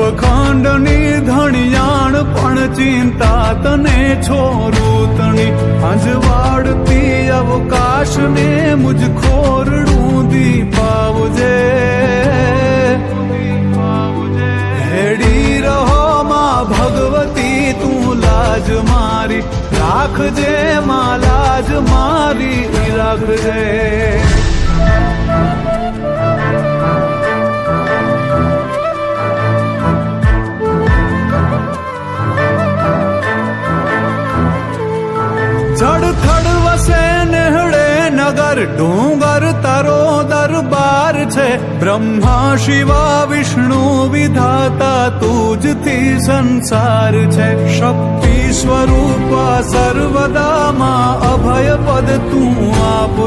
અખંડની ધણિયાણ પણ ચિંતા તને છોરૂતણી અંજવાડતી અવકાશને મુજ ખોરડું દીપાવજે હેડી રહો માં ભગવતી તું લાજ મારી રાખજે માં લાજ મારી રાખજે જડથડ વસે નેહડે નગર ડુંગર તારો દરબાર છે બ્રહ્મા શિવા વિષ્ણુ વિધાતા તુજથી સંસાર છે શક્તિ સ્વરૂપા સર્વદામાં અભય પદ તું આપ